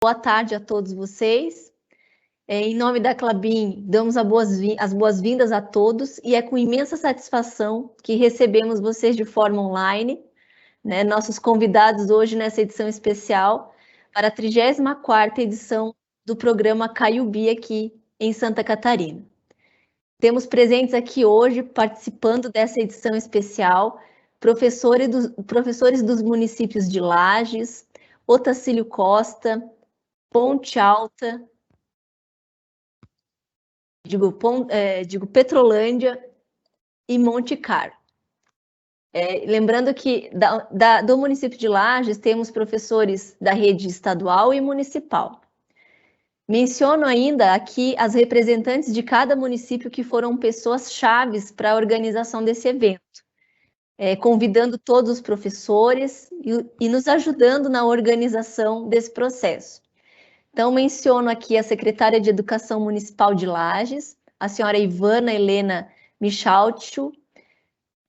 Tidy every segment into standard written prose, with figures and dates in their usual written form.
Boa tarde a todos vocês. Em nome da Klabin, damos as boas-vindas a todos e é com imensa satisfação que recebemos vocês de forma online, né, nossos convidados hoje nessa edição especial para a 34ª edição do programa Caiubi aqui em Santa Catarina. Temos presentes aqui hoje, participando dessa edição especial, professores dos municípios de Lages, Otacílio Costa, Ponte Alta, Petrolândia e Monte Carlo. Lembrando que do município de Lages temos professores da rede estadual e municipal. Menciono ainda aqui as representantes de cada município que foram pessoas chaves para a organização desse evento, convidando todos os professores e nos ajudando na organização desse processo. Então, menciono aqui a secretária de Educação Municipal de Lages, a senhora Ivana Helena Michaltio,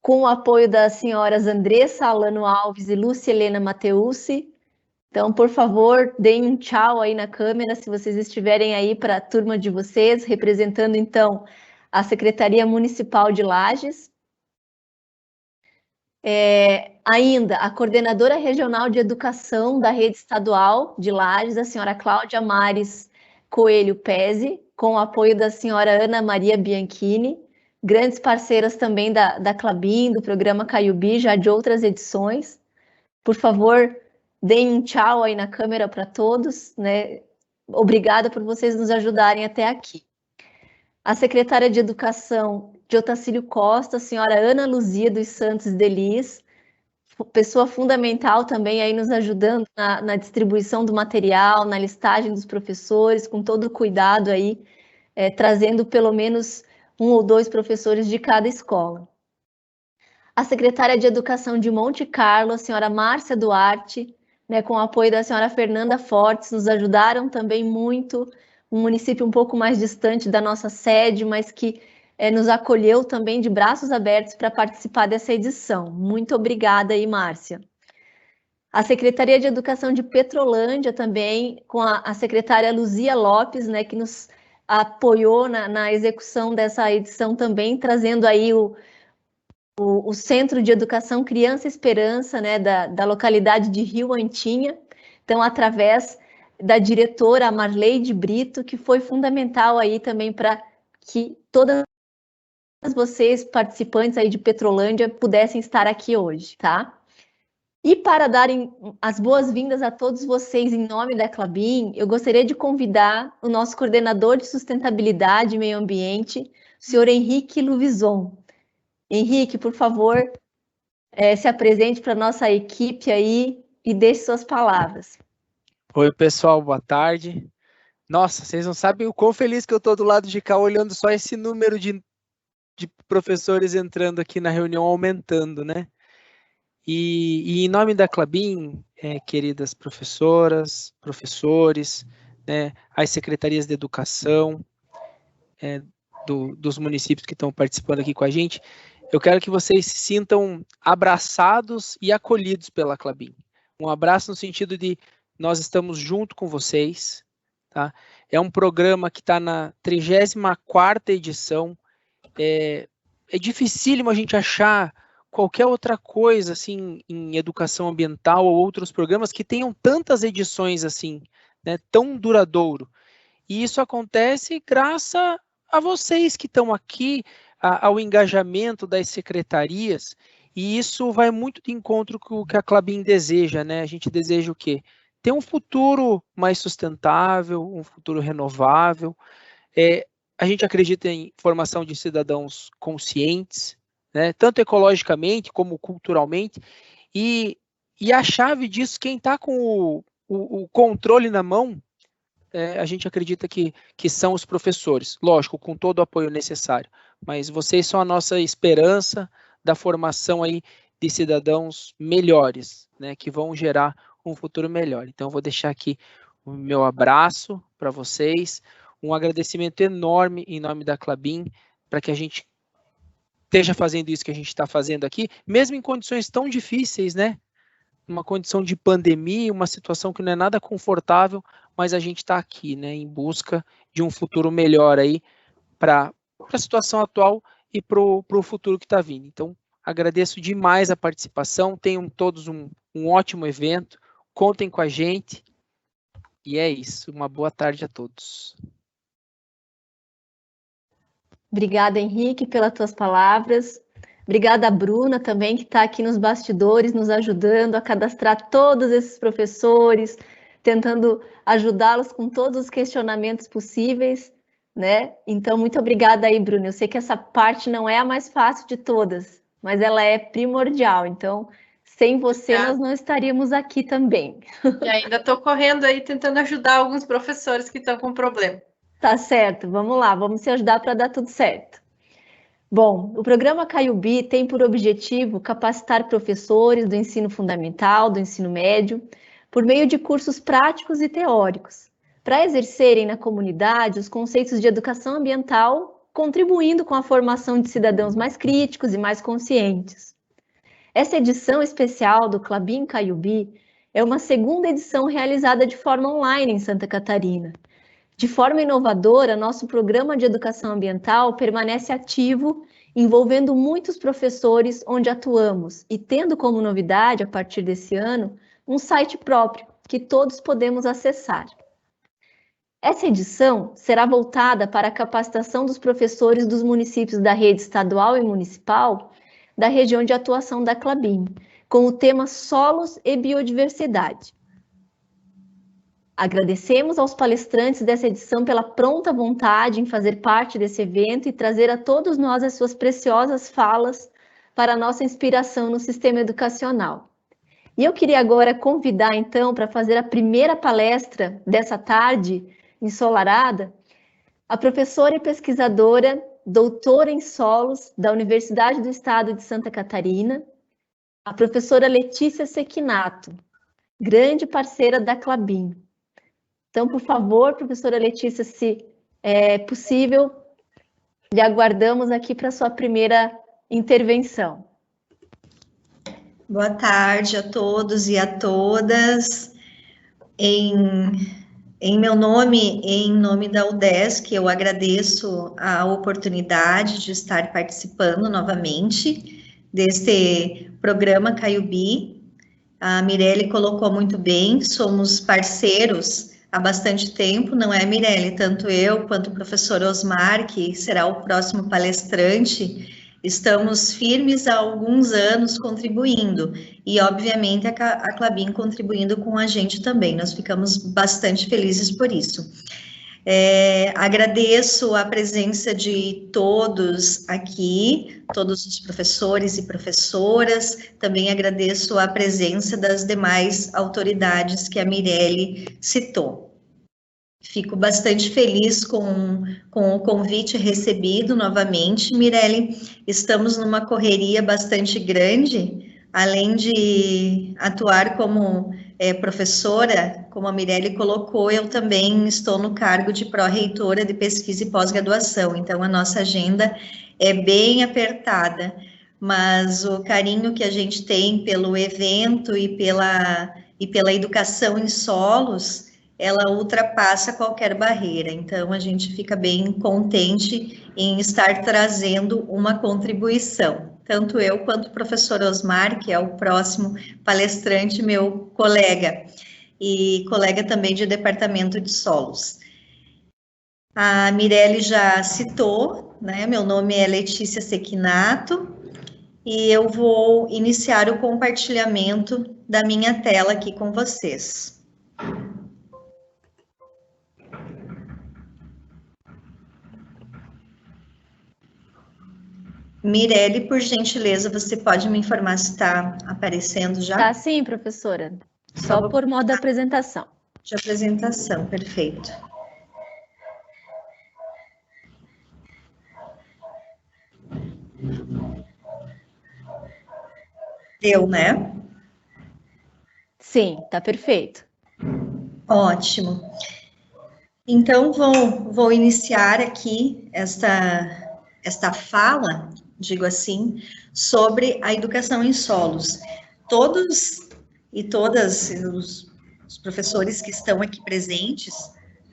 com o apoio das senhoras Andressa Alano Alves e Lúcia Helena Mateucci. Então, por favor, deem um tchau aí na câmera, se vocês estiverem aí para a turma de vocês, representando, então, a Secretaria Municipal de Lages. Ainda a coordenadora regional de educação da rede estadual de Lages, a senhora Cláudia Mares Coelho Pezzi, com o apoio da senhora Ana Maria Bianchini, grandes parceiras também da Klabin, do programa Caiubi, já de outras edições. Por favor, deem um tchau aí na câmera para todos, né? Obrigada por vocês nos ajudarem até aqui. A secretária de Educação de Otacílio Costa, a senhora Ana Luzia dos Santos Delis, pessoa fundamental também aí nos ajudando na distribuição do material, na listagem dos professores, com todo o cuidado aí, trazendo pelo menos 1 ou 2 professores de cada escola. A secretária de Educação de Monte Carlo, a senhora Márcia Duarte, né, com o apoio da senhora Fernanda Fortes, nos ajudaram também muito, um município um pouco mais distante da nossa sede, mas que nos acolheu também de braços abertos para participar dessa edição. Muito obrigada aí, Márcia. A Secretaria de Educação de Petrolândia também, com a secretária Luzia Lopes, né, que nos apoiou na execução dessa edição também, trazendo aí o Centro de Educação Criança Esperança, né, da localidade de Rio Antinha. Então, através da diretora Marleide Brito, que foi fundamental aí também para que todas vocês, participantes aí de Petrolândia, pudessem estar aqui hoje, tá? E para darem as boas-vindas a todos vocês em nome da Klabin, eu gostaria de convidar o nosso coordenador de sustentabilidade e meio ambiente, o senhor Henrique Luvison. Henrique, por favor, se apresente para a nossa equipe aí e deixe suas palavras. Oi, pessoal, boa tarde. Nossa, vocês não sabem o quão feliz que eu estou do lado de cá, olhando só esse número de professores entrando aqui na reunião, aumentando, né? E em nome da Klabin, queridas professoras, professores, né, as secretarias de educação dos municípios que estão participando aqui com a gente, eu quero que vocês se sintam abraçados e acolhidos pela Klabin. Um abraço no sentido de nós estamos junto com vocês, tá? É um programa que está na 34ª edição. É dificílimo a gente achar qualquer outra coisa assim em educação ambiental ou outros programas que tenham tantas edições assim, né, tão duradouro. E isso acontece graças a vocês que estão aqui, ao engajamento das secretarias, e isso vai muito de encontro com o que a Klabin deseja, né? A gente deseja o quê? Ter um futuro mais sustentável, um futuro renovável. A gente acredita em formação de cidadãos conscientes, né? Tanto ecologicamente como culturalmente, e a chave disso, quem está com o controle na mão, a gente acredita que são os professores, lógico, com todo o apoio necessário, mas vocês são a nossa esperança da formação aí de cidadãos melhores, né, que vão gerar um futuro melhor. Então, eu vou deixar aqui o meu abraço para vocês, um agradecimento enorme em nome da Klabin, para que a gente esteja fazendo isso que a gente está fazendo aqui, mesmo em condições tão difíceis, né? Uma condição de pandemia, uma situação que não é nada confortável, mas a gente está aqui, né, em busca de um futuro melhor aí para a situação atual e para o futuro que está vindo. Então, agradeço demais a participação, tenham todos um ótimo evento, contem com a gente, e é isso. Uma boa tarde a todos. Obrigada, Henrique, pelas tuas palavras. Obrigada, Bruna, também, que está aqui nos bastidores, nos ajudando a cadastrar todos esses professores, tentando ajudá-los com todos os questionamentos possíveis, né? Então, muito obrigada aí, Bruna. Eu sei que essa parte não é a mais fácil de todas, mas ela é primordial. Então, sem você, nós não estaríamos aqui também. E ainda estou correndo aí, tentando ajudar alguns professores que estão com problema. Tá certo, vamos lá, vamos se ajudar para dar tudo certo. Bom, o programa CAIUB tem por objetivo capacitar professores do ensino fundamental, do ensino médio, por meio de cursos práticos e teóricos, para exercerem na comunidade os conceitos de educação ambiental, contribuindo com a formação de cidadãos mais críticos e mais conscientes. Essa edição especial do Klabin CAIUB é uma segunda edição realizada de forma online em Santa Catarina. De forma inovadora, nosso programa de educação ambiental permanece ativo, envolvendo muitos professores onde atuamos e tendo como novidade, a partir desse ano, um site próprio que todos podemos acessar. Essa edição será voltada para a capacitação dos professores dos municípios da rede estadual e municipal da região de atuação da Klabin, com o tema Solos e Biodiversidade. Agradecemos aos palestrantes dessa edição pela pronta vontade em fazer parte desse evento e trazer a todos nós as suas preciosas falas para a nossa inspiração no sistema educacional. E eu queria agora convidar, então, para fazer a primeira palestra dessa tarde ensolarada, a professora e pesquisadora, doutora em solos da Universidade do Estado de Santa Catarina, a professora Letícia Sequinato, grande parceira da Klabin. Então, por favor, professora Letícia, se é possível, lhe aguardamos aqui para a sua primeira intervenção. Boa tarde a todos e a todas. Em meu nome, em nome da UDESC, eu agradeço a oportunidade de estar participando novamente deste programa CAIUB. A Mirelle colocou muito bem, somos parceiros há bastante tempo, não é, Mirelle? Tanto eu quanto o professor Osmar, que será o próximo palestrante, estamos firmes há alguns anos contribuindo, e obviamente a Klabin contribuindo com a gente também, nós ficamos bastante felizes por isso. Agradeço a presença de todos aqui, todos os professores e professoras, também agradeço a presença das demais autoridades que a Mirelle citou. Fico bastante feliz com o convite recebido novamente, Mirelle. Estamos numa correria bastante grande, além de atuar como professora, como a Mirelle colocou, eu também estou no cargo de pró-reitora de pesquisa e pós-graduação, então a nossa agenda é bem apertada, mas o carinho que a gente tem pelo evento e pela educação em solos, ela ultrapassa qualquer barreira, então a gente fica bem contente em estar trazendo uma contribuição. Tanto eu quanto o professor Osmar, que é o próximo palestrante, meu colega, e colega também de departamento de solos. A Mirelle já citou, né? Meu nome é Letícia Sequinato, e eu vou iniciar o compartilhamento da minha tela aqui com vocês. Mirelle, por gentileza, você pode me informar se está aparecendo já? Tá sim, professora. Só por modo de apresentação. De apresentação, perfeito. Deu, né? Sim, tá perfeito. Ótimo. Então, vou iniciar aqui esta fala, digo assim, sobre a educação em solos. Todos e todas os os professores que estão aqui presentes,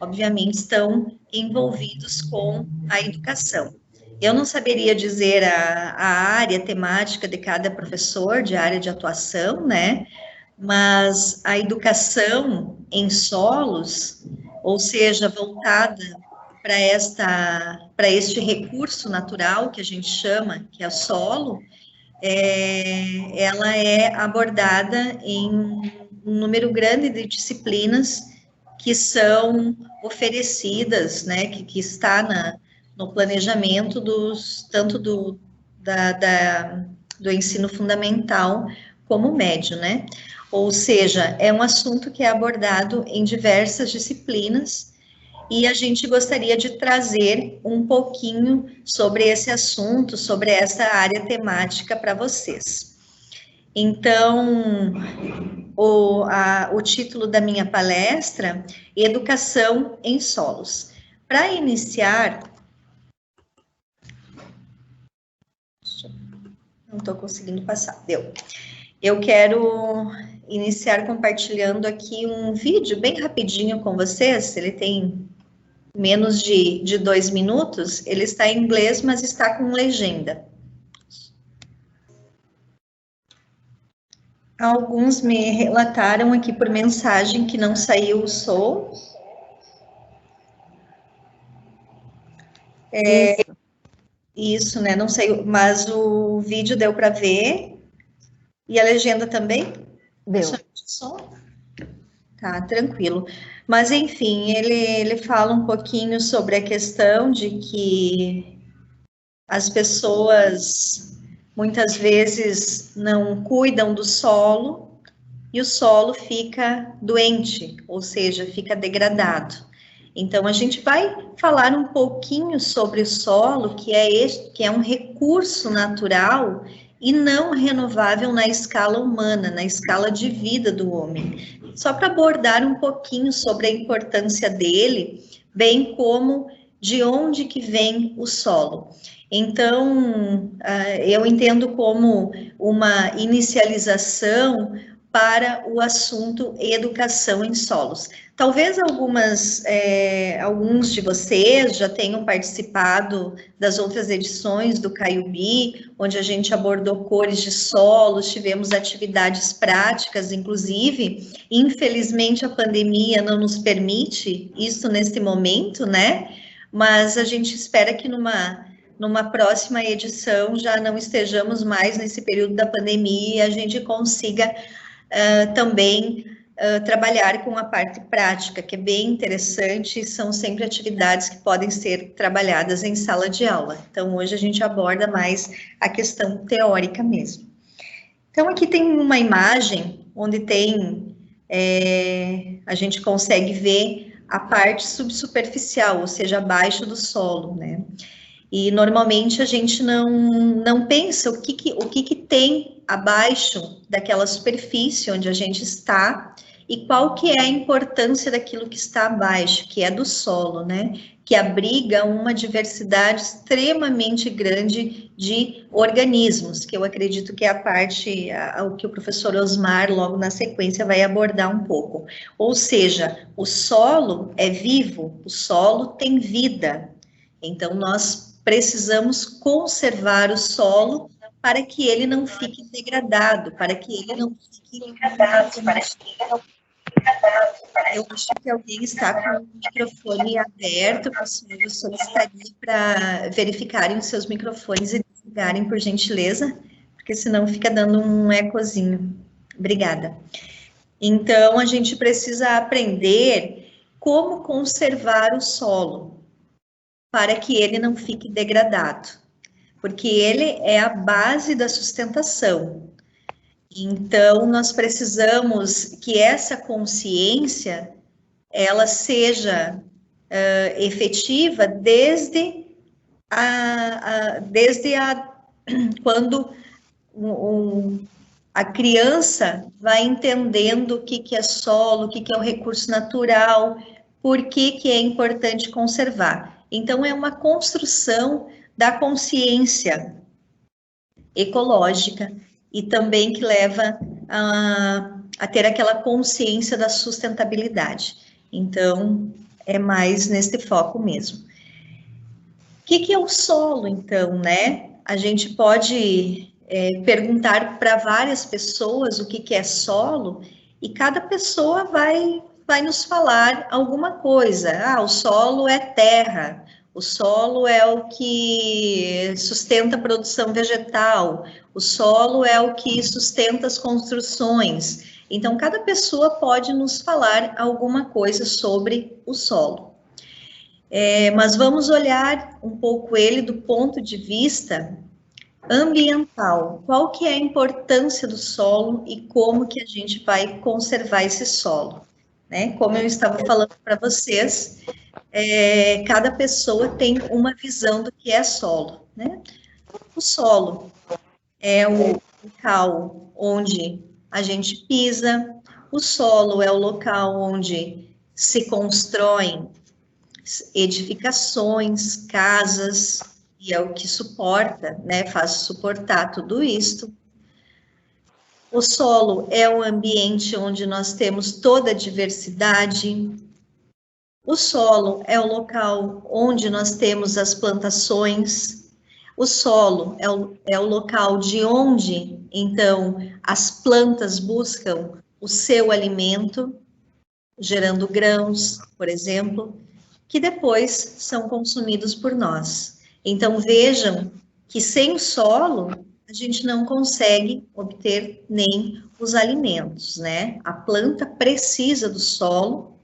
obviamente, estão envolvidos com a educação. Eu não saberia dizer a área temática de cada professor, de área de atuação, né? Mas a educação em solos, ou seja, voltada para este recurso natural que a gente chama, que é o solo, ela é abordada em um número grande de disciplinas que são oferecidas, né, que está no planejamento tanto do ensino fundamental como médio, né? Ou seja, é um assunto que é abordado em diversas disciplinas e a gente gostaria de trazer um pouquinho sobre esse assunto, sobre essa área temática para vocês. Então, o título da minha palestra, Educação em Solos. Para iniciar, não estou conseguindo passar, deu. Eu quero iniciar compartilhando aqui um vídeo bem rapidinho com vocês, ele tem menos de 2 minutos, ele está em inglês, mas está com legenda. Alguns me relataram aqui por mensagem que não saiu o som. Isso, né? Não saiu, mas o vídeo deu para ver. E a legenda também? Deu. Som? Tá, tranquilo. Mas, enfim, ele fala um pouquinho sobre a questão de que as pessoas muitas vezes não cuidam do solo e o solo fica doente, ou seja, fica degradado. Então, a gente vai falar um pouquinho sobre o solo, que é um recurso natural e não renovável na escala humana, na escala de vida do homem. Só para abordar um pouquinho sobre a importância dele, bem como de onde que vem o solo. Então, eu entendo como uma inicialização para o assunto educação em solos. Talvez alguns de vocês já tenham participado das outras edições do CAIUB, onde a gente abordou cores de solos, tivemos atividades práticas, inclusive. Infelizmente, a pandemia não nos permite isso nesse momento, né? Mas a gente espera que numa próxima edição já não estejamos mais nesse período da pandemia e a gente consiga também trabalhar com a parte prática, que é bem interessante, são sempre atividades que podem ser trabalhadas em sala de aula. Então, hoje a gente aborda mais a questão teórica mesmo. Então, aqui tem uma imagem onde a gente consegue ver a parte subsuperficial, ou seja, abaixo do solo, né? E normalmente a gente não pensa o que tem abaixo daquela superfície onde a gente está e qual que é a importância daquilo que está abaixo, que é do solo, né? Que abriga uma diversidade extremamente grande de organismos, que eu acredito que é o que o professor Osmar, logo na sequência, vai abordar um pouco. Ou seja, o solo é vivo, o solo tem vida. Então, nós precisamos conservar o solo para que ele não fique degradado, para que ele não fique Eu acho que alguém está com o microfone aberto, pessoal. Eu solicitaria para verificarem os seus microfones e desligarem, por gentileza, porque senão fica dando um ecozinho. Obrigada. Então, a gente precisa aprender como conservar o solo, para que ele não fique degradado, porque ele é a base da sustentação. Então, nós precisamos que essa consciência, ela seja efetiva desde quando a criança vai entendendo o que é solo, o que é o recurso natural, por que é importante conservar. Então, é uma construção da consciência ecológica e também que leva ter aquela consciência da sustentabilidade. Então, é mais nesse foco mesmo. O que é o solo, então, né? A gente pode perguntar para várias pessoas o que é solo, e cada pessoa vai nos falar alguma coisa. Ah, o solo é terra, o solo é o que sustenta a produção vegetal, o solo é o que sustenta as construções. Então, cada pessoa pode nos falar alguma coisa sobre o solo. Mas vamos olhar um pouco ele do ponto de vista ambiental. Qual que é a importância do solo e como que a gente vai conservar esse solo, né? Como eu estava falando para vocês, cada pessoa tem uma visão do que é solo, né? O solo é o local onde a gente pisa, o solo é o local onde se constroem edificações, casas, e é o que suporta, né, faz suportar tudo isto. O solo é o ambiente onde nós temos toda a diversidade. O solo é o local onde nós temos as plantações. O solo é o local de onde, então, as plantas buscam o seu alimento, gerando grãos, por exemplo, que depois são consumidos por nós. Então, vejam que sem o solo, a gente não consegue obter nem os alimentos, né? A planta precisa do solo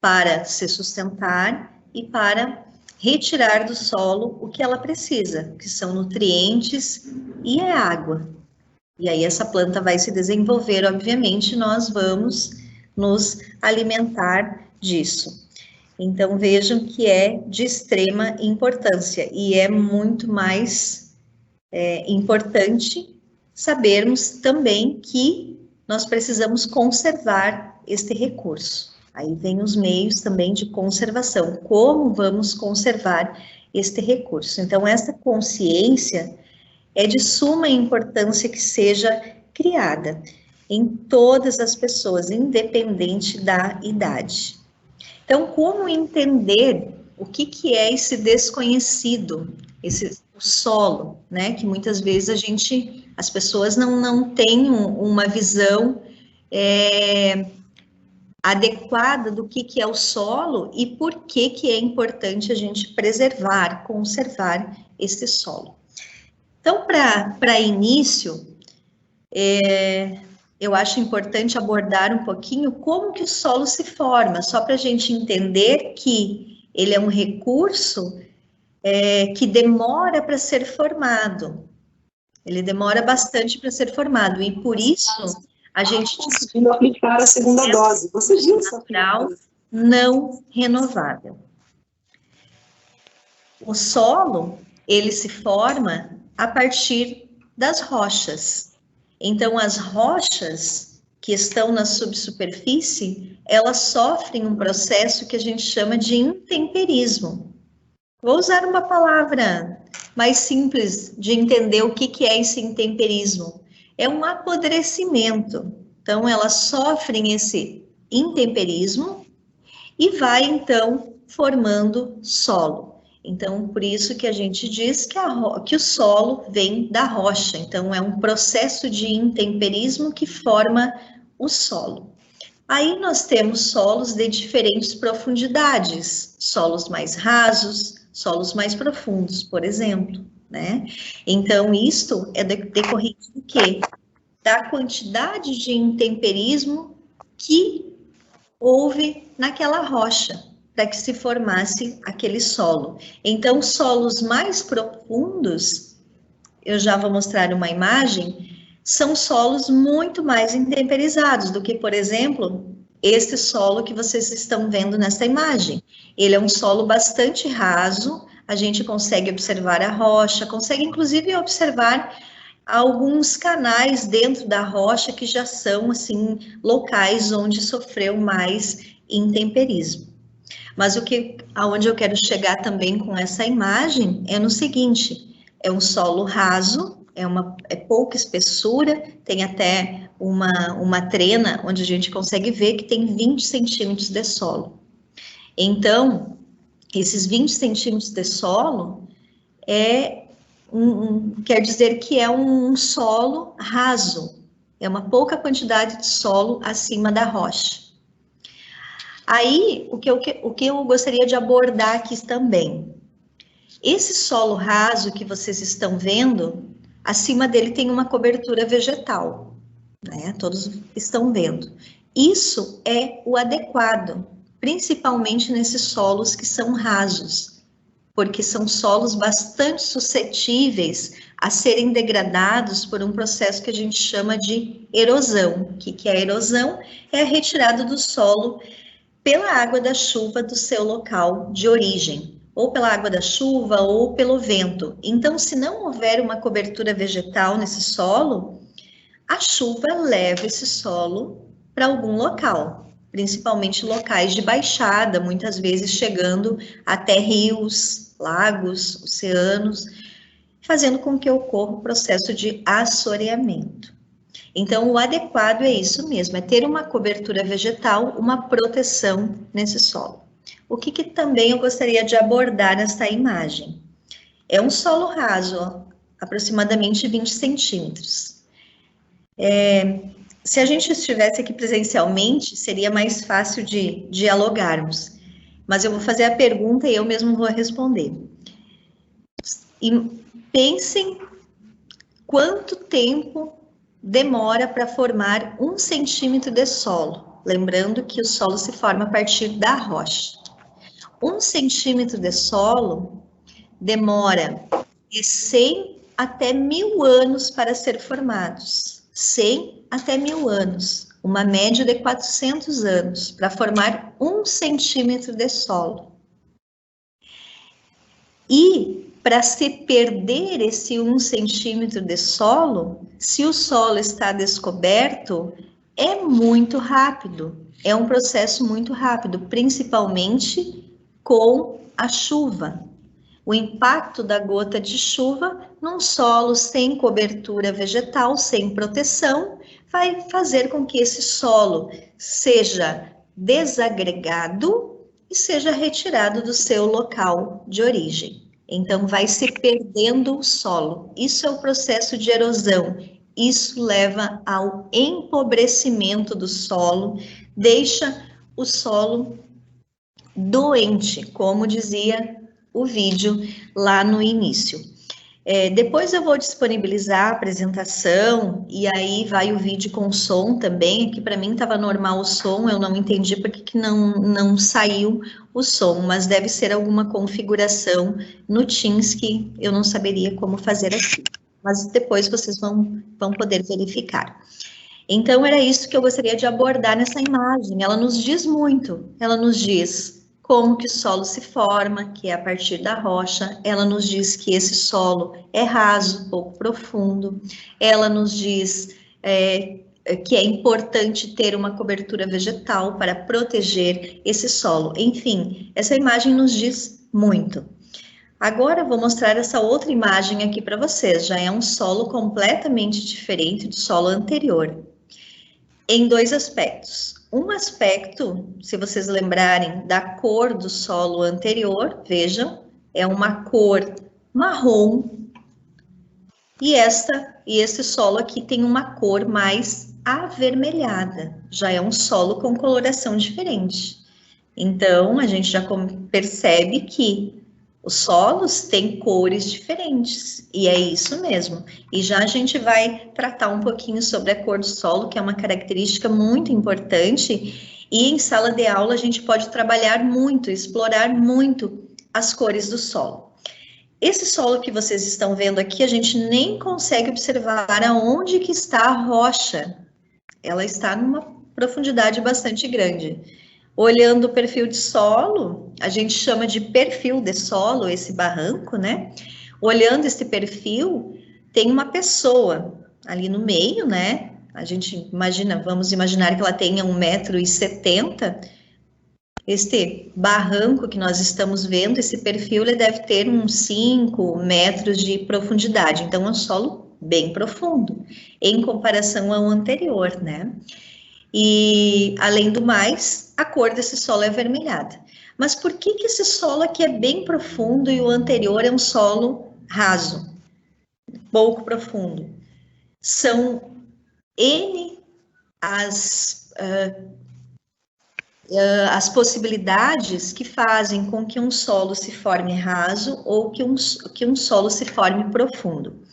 para se sustentar e para retirar do solo o que ela precisa, que são nutrientes e é água. E aí essa planta vai se desenvolver, obviamente, nós vamos nos alimentar disso. Então, vejam que é de extrema importância e é muito mais importante sabermos também que nós precisamos conservar este recurso. Aí vem os meios também de conservação, como vamos conservar este recurso. Então, essa consciência é de suma importância que seja criada em todas as pessoas, independente da idade. Então, como entender o que é esse desconhecido, o solo, né? Que muitas vezes as pessoas não têm uma visão adequada do que é o solo e por que é importante a gente preservar, conservar esse solo. Então, para início, eu acho importante abordar um pouquinho como que o solo se forma, só para a gente entender que ele é um recurso que demora para ser formado. Ele demora bastante para ser formado, e por isso a gente conseguindo aplicar a segunda dose. Você viu essa natural não renovável. O solo, ele se forma a partir das rochas. Então, as rochas que estão na subsuperfície, elas sofrem um processo que a gente chama de intemperismo. Vou usar uma palavra mais simples de entender o que é esse intemperismo. É um apodrecimento. Então, elas sofrem esse intemperismo e vai, então, formando solo. Então, por isso que a gente diz que o solo vem da rocha. Então, é um processo de intemperismo que forma o solo. Aí nós temos solos de diferentes profundidades, solos mais rasos, solos mais profundos, por exemplo, né? Então, isto é decorrente do quê? Da quantidade de intemperismo que houve naquela rocha, para que se formasse aquele solo. Então, solos mais profundos, eu já vou mostrar uma imagem, são solos muito mais intemperizados do que, por exemplo, este solo que vocês estão vendo nessa imagem. Ele é um solo bastante raso, a gente consegue observar a rocha, consegue inclusive observar alguns canais dentro da rocha que já são, assim, locais onde sofreu mais intemperismo. Mas aonde eu quero chegar também com essa imagem é no seguinte: é um solo raso, é pouca espessura, tem até uma trena onde a gente consegue ver que tem 20 centímetros de solo. Então, esses 20 centímetros de solo quer dizer que é um solo raso, é uma pouca quantidade de solo acima da rocha. Aí, o que eu gostaria de abordar aqui também, esse solo raso que vocês estão vendo, acima dele tem uma cobertura vegetal, né? Todos estão vendo. Isso é o adequado, principalmente nesses solos que são rasos, porque são solos bastante suscetíveis a serem degradados por um processo que a gente chama de erosão. O que é a erosão? É a retirada do solo pela água da chuva do seu local de origem, ou pela água da chuva, ou pelo vento. Então, se não houver uma cobertura vegetal nesse solo, a chuva leva esse solo para algum local, principalmente locais de baixada, muitas vezes chegando até rios, lagos, oceanos, fazendo com que ocorra o processo de assoreamento. Então, o adequado é isso mesmo, é ter uma cobertura vegetal, uma proteção nesse solo. O que também eu gostaria de abordar nesta imagem? É um solo raso, ó, aproximadamente 20 centímetros. Se a gente estivesse aqui presencialmente, seria mais fácil de dialogarmos. Mas eu vou fazer a pergunta e eu mesmo vou responder. E pensem quanto tempo demora para formar 1 centímetro de solo. Lembrando que o solo se forma a partir da rocha. 1 centímetro de solo demora de 100 até 1000 anos para ser formados. 100 até 1000 anos. Uma média de 400 anos para formar 1 centímetro de solo. E para se perder esse 1 centímetro de solo, se o solo está descoberto, é muito rápido. É um processo muito rápido, principalmente com a chuva. O impacto da gota de chuva num solo sem cobertura vegetal, sem proteção, vai fazer com que esse solo seja desagregado e seja retirado do seu local de origem. Então, vai se perdendo o solo. Isso é o processo de erosão. Isso leva ao empobrecimento do solo, deixa o solo doente, como dizia o vídeo lá no início. Depois eu vou disponibilizar a apresentação e aí vai o vídeo com som também. Aqui para mim estava normal o som, eu não entendi porque que não saiu o som, mas deve ser alguma configuração no Teams que eu não saberia como fazer aqui. Mas depois vocês vão poder verificar. Então era isso que eu gostaria de abordar nessa imagem. Ela nos diz muito, ela nos diz como que o solo se forma, que é a partir da rocha. Ela nos diz que esse solo é raso, pouco profundo. Ela nos diz que é importante ter uma cobertura vegetal para proteger esse solo. Enfim, essa imagem nos diz muito. Agora eu vou mostrar essa outra imagem aqui para vocês. Já é um solo completamente diferente do solo anterior, em 2 aspectos. Um aspecto, se vocês lembrarem da cor do solo anterior, vejam, é uma cor marrom, e esse solo aqui tem uma cor mais avermelhada, já é um solo com coloração diferente. Então, a gente já percebe que os solos têm cores diferentes, e é isso mesmo. E já a gente vai tratar um pouquinho sobre a cor do solo, que é uma característica muito importante, e em sala de aula a gente pode trabalhar muito, explorar muito as cores do solo. Esse solo que vocês estão vendo aqui, a gente nem consegue observar aonde que está a rocha. Ela está numa profundidade bastante grande. Olhando o perfil de solo, a gente chama de perfil de solo, esse barranco, né? Olhando esse perfil, tem uma pessoa ali no meio, né? A gente imagina, vamos imaginar que ela tenha 1,70 m. Este barranco que nós estamos vendo, esse perfil, ele deve ter uns 5 metros de profundidade. Então, é um solo bem profundo, em comparação ao anterior, né? E, além do mais, a cor desse solo é avermelhada. Mas por que esse solo aqui é bem profundo e o anterior é um solo raso, pouco profundo? São N as possibilidades que fazem com que um solo se forme raso ou que um solo se forme profundo.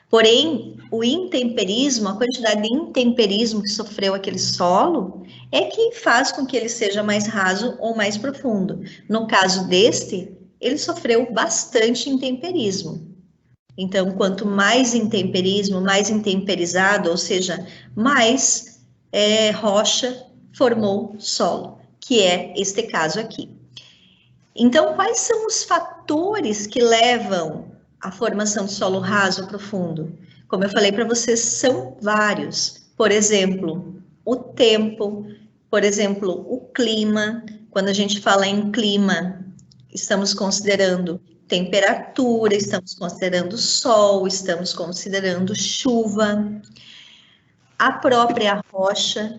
Porém, o intemperismo, a quantidade de intemperismo que sofreu aquele solo, é que faz com que ele seja mais raso ou mais profundo. No caso deste, ele sofreu bastante intemperismo. Então, quanto mais intemperismo, mais intemperizado, ou seja, mais rocha formou solo, que é este caso aqui. Então, quais são os fatores que levam à formação de solo raso ou profundo? Como eu falei para vocês, são vários. Por exemplo, o tempo, por exemplo, o clima. Quando a gente fala em clima, estamos considerando temperatura, estamos considerando sol, estamos considerando chuva. A própria rocha,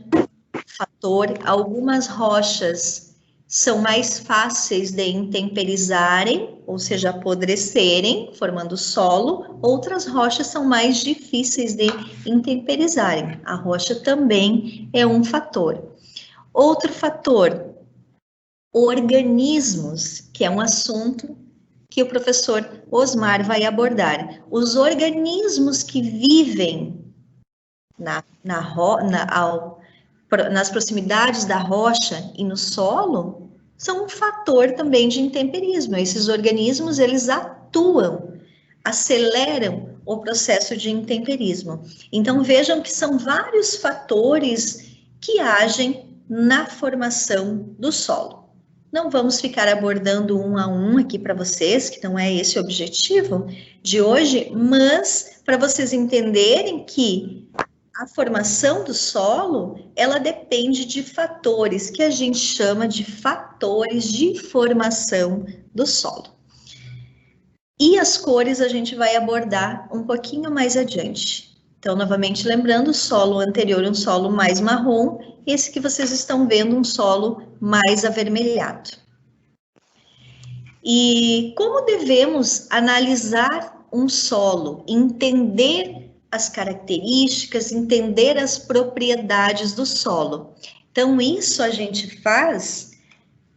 fator, algumas rochas são mais fáceis de intemperizarem, ou seja, apodrecerem, formando solo. Outras rochas são mais difíceis de intemperizarem. A rocha também é um fator. Outro fator, organismos, que é um assunto que o professor Osmar vai abordar. Os organismos que vivem nas proximidades da rocha e no solo, são um fator também de intemperismo. Esses organismos, eles atuam, aceleram o processo de intemperismo. Então, vejam que são vários fatores que agem na formação do solo. Não vamos ficar abordando um a um aqui para vocês, que não é esse o objetivo de hoje, mas para vocês entenderem que a formação do solo, ela depende de fatores que a gente chama de fatores de formação do solo. E as cores a gente vai abordar um pouquinho mais adiante. Então, novamente lembrando, o solo anterior um solo mais marrom, esse que vocês estão vendo um solo mais avermelhado. E como devemos analisar um solo, entender as características, entender as propriedades do solo? Então, isso a gente faz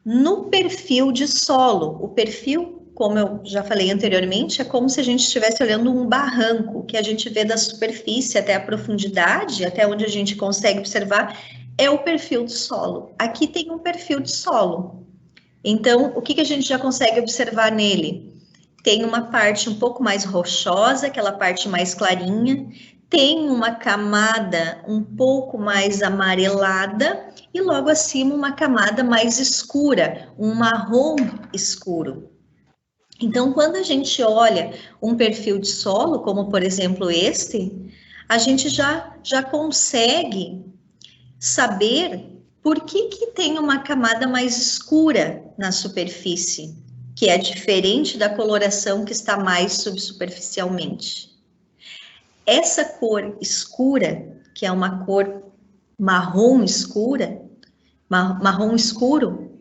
no perfil de solo. O perfil, como eu já falei anteriormente, é como se a gente estivesse olhando um barranco, que a gente vê da superfície até a profundidade, até onde a gente consegue observar, é o perfil do solo. Aqui tem um perfil de solo. Então, o que a gente já consegue observar nele? Tem uma parte um pouco mais rochosa, aquela parte mais clarinha, tem uma camada um pouco mais amarelada e logo acima uma camada mais escura, um marrom escuro. Então, quando a gente olha um perfil de solo, como por exemplo este, a gente já consegue saber por que tem uma camada mais escura na superfície, que é diferente da coloração que está mais subsuperficialmente. Essa cor escura, que é uma cor marrom escura, marrom escuro,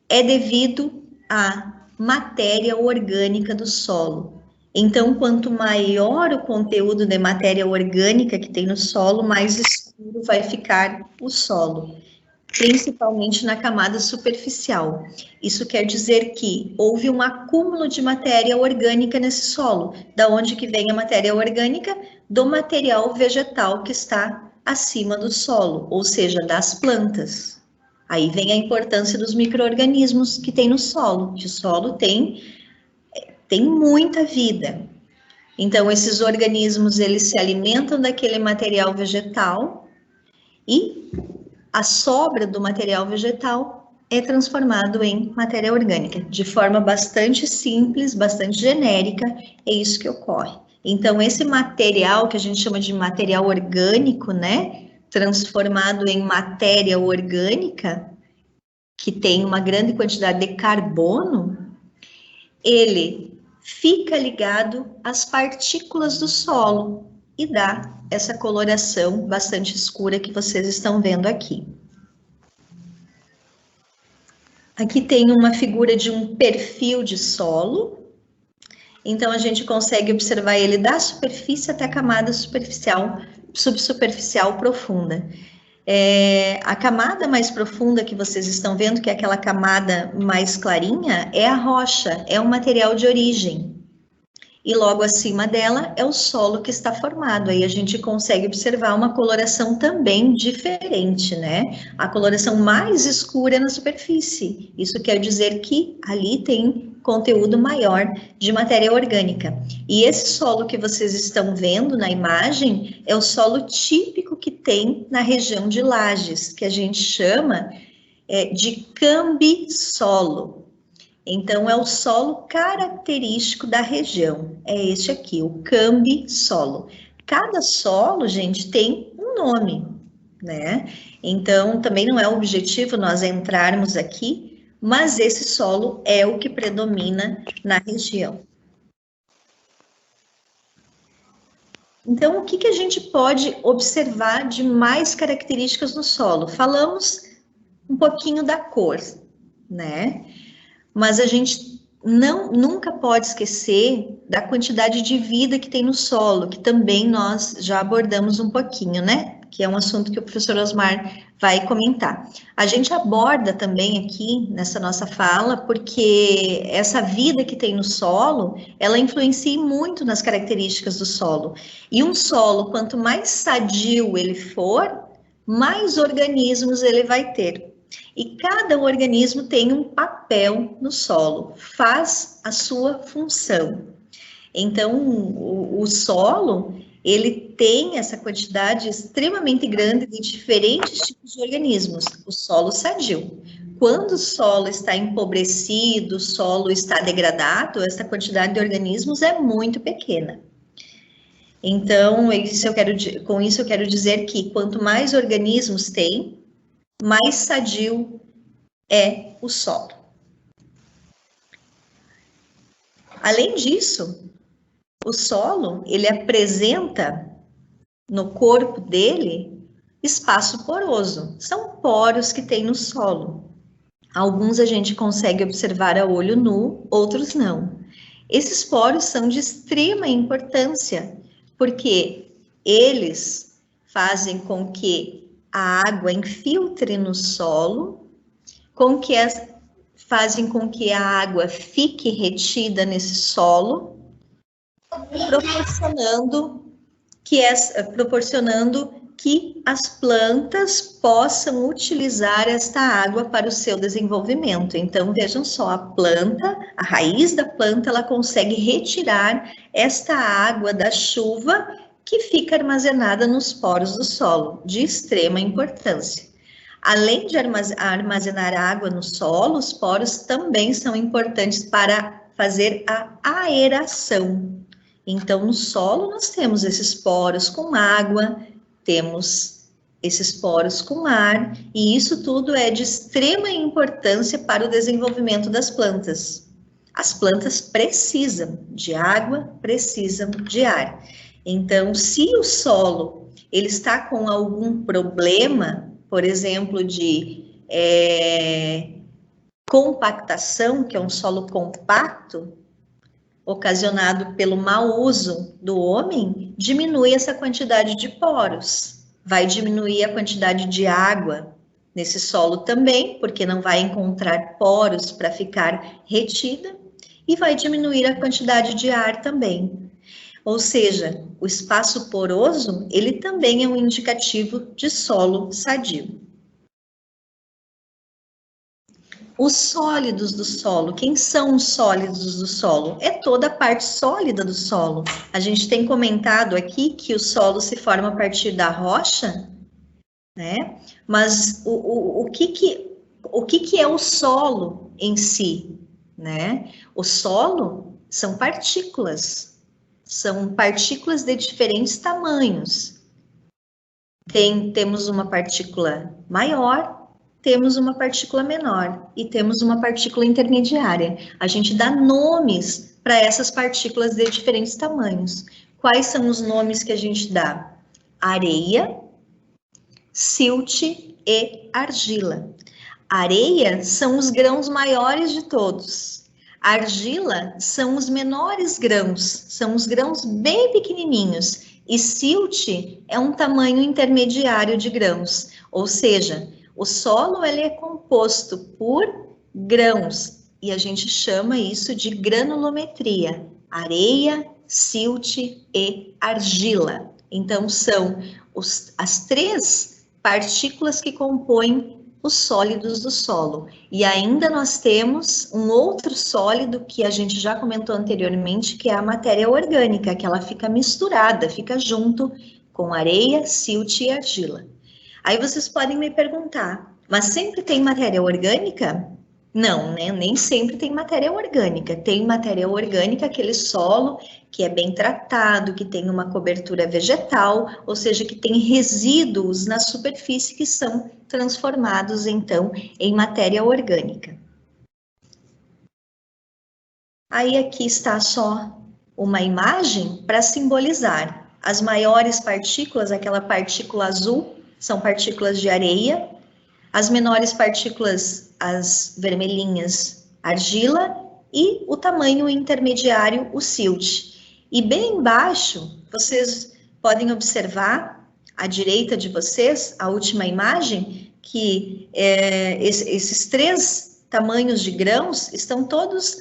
é devido à matéria orgânica do solo. Então, quanto maior o conteúdo de matéria orgânica que tem no solo, mais escuro vai ficar o solo, principalmente na camada superficial. Isso quer dizer que houve um acúmulo de matéria orgânica nesse solo. Da onde que vem a matéria orgânica? Do material vegetal que está acima do solo, ou seja, das plantas. Aí vem a importância dos micro-organismos que tem no solo, que o solo tem muita vida. Então, esses organismos, eles se alimentam daquele material vegetal e a sobra do material vegetal é transformado em matéria orgânica. De forma bastante simples, bastante genérica, é isso que ocorre. Então, esse material que a gente chama de material orgânico, né, transformado em matéria orgânica, que tem uma grande quantidade de carbono, ele fica ligado às partículas do solo. e dá essa coloração bastante escura que vocês estão vendo aqui. Aqui tem uma figura de um perfil de solo. Então, a gente consegue observar ele da superfície até a camada superficial, subsuperficial profunda. A camada mais profunda que vocês estão vendo, que é aquela camada mais clarinha, é a rocha, é o material de origem. E logo acima dela é o solo que está formado. Aí a gente consegue observar uma coloração também diferente, né? A coloração mais escura é na superfície. Isso quer dizer que ali tem conteúdo maior de matéria orgânica. E esse solo que vocês estão vendo na imagem é o solo típico que tem na região de Lages, que a gente chama de cambisolo. Então, é o solo característico da região, é este aqui, o cambisolo. Cada solo, gente, tem um nome, né? Então, também não é o objetivo nós entrarmos aqui, mas esse solo é o que predomina na região. Então, o que a gente pode observar de mais características no solo? Falamos um pouquinho da cor, né? Mas a gente nunca pode esquecer da quantidade de vida que tem no solo, que também nós já abordamos um pouquinho, né? Que é um assunto que o professor Osmar vai comentar. A gente aborda também aqui nessa nossa fala, porque essa vida que tem no solo, ela influencia muito nas características do solo. E um solo, quanto mais sadio ele for, mais organismos ele vai ter. E cada organismo tem um papel no solo, faz a sua função. Então, o solo, ele tem essa quantidade extremamente grande de diferentes tipos de organismos. O solo sadio. Quando o solo está empobrecido, o solo está degradado, essa quantidade de organismos é muito pequena. Então, com isso eu quero dizer que quanto mais organismos tem, mais sadio é o solo. Além disso, o solo, ele apresenta no corpo dele espaço poroso. São poros que tem no solo. Alguns a gente consegue observar a olho nu, outros não. Esses poros são de extrema importância, porque eles fazem com que a água infiltre no solo, fazem com que a água fique retida nesse solo, proporcionando que as plantas possam utilizar esta água para o seu desenvolvimento. Então, vejam só, a raiz da planta, ela consegue retirar esta água da chuva que fica armazenada nos poros do solo, de extrema importância. Além de armazenar água no solo, os poros também são importantes para fazer a aeração. Então, no solo, nós temos esses poros com água, temos esses poros com ar, e isso tudo é de extrema importância para o desenvolvimento das plantas. As plantas precisam de água, precisam de ar. Então, se o solo ele está com algum problema, por exemplo, de compactação, que é um solo compacto, ocasionado pelo mau uso do homem, diminui essa quantidade de poros. Vai diminuir a quantidade de água nesse solo também, porque não vai encontrar poros para ficar retida, e vai diminuir a quantidade de ar também. Ou seja, o espaço poroso, ele também é um indicativo de solo sadio. Os sólidos do solo, quem são os sólidos do solo? É toda a parte sólida do solo. A gente tem comentado aqui que o solo se forma a partir da rocha, né? Mas o que é o solo em si, né? O solo são partículas de diferentes tamanhos. Temos uma partícula maior, temos uma partícula menor e temos uma partícula intermediária. A gente dá nomes para essas partículas de diferentes tamanhos. quais são os nomes que a gente dá? Areia, silt e argila. Areia são os grãos maiores de todos. Argila são os menores grãos, são os grãos bem pequenininhos. E silt é um tamanho intermediário de grãos, ou seja, o solo ele é composto por grãos e a gente chama isso de granulometria, areia, silt e argila. Então são as três partículas que compõem os sólidos do solo. E ainda nós temos um outro sólido que a gente já comentou anteriormente, que é a matéria orgânica, que ela fica misturada, fica junto com areia, silt e argila. Aí vocês podem me perguntar, mas sempre tem matéria orgânica? Não, né? Nem sempre tem matéria orgânica. Tem matéria orgânica, aquele solo que é bem tratado, que tem uma cobertura vegetal, ou seja, que tem resíduos na superfície que são transformados, então, em matéria orgânica. Aí aqui está só uma imagem para simbolizar. As maiores partículas, aquela partícula azul, são partículas de areia. As menores partículas, as vermelhinhas, argila, e o tamanho intermediário, o silt. E bem embaixo, vocês podem observar, à direita de vocês, a última imagem, que esses três tamanhos de grãos estão todos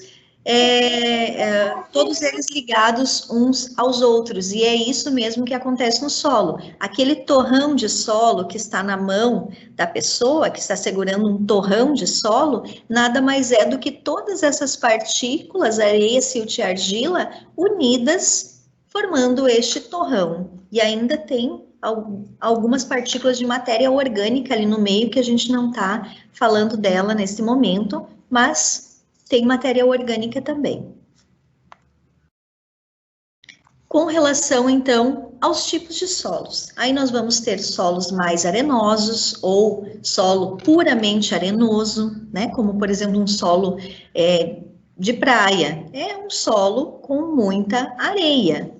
eles ligados uns aos outros, e é isso mesmo que acontece no solo. Aquele torrão de solo que está na mão da pessoa, que está segurando um torrão de solo, nada mais é do que todas essas partículas, areia, silt e argila, unidas, formando este torrão. E ainda tem algumas partículas de matéria orgânica ali no meio, que a gente não está falando dela nesse momento, mas tem matéria orgânica também. Com relação, então, aos tipos de solos. Aí nós vamos ter solos mais arenosos ou solo puramente arenoso, né? Como, por exemplo, um solo de praia. É um solo com muita areia.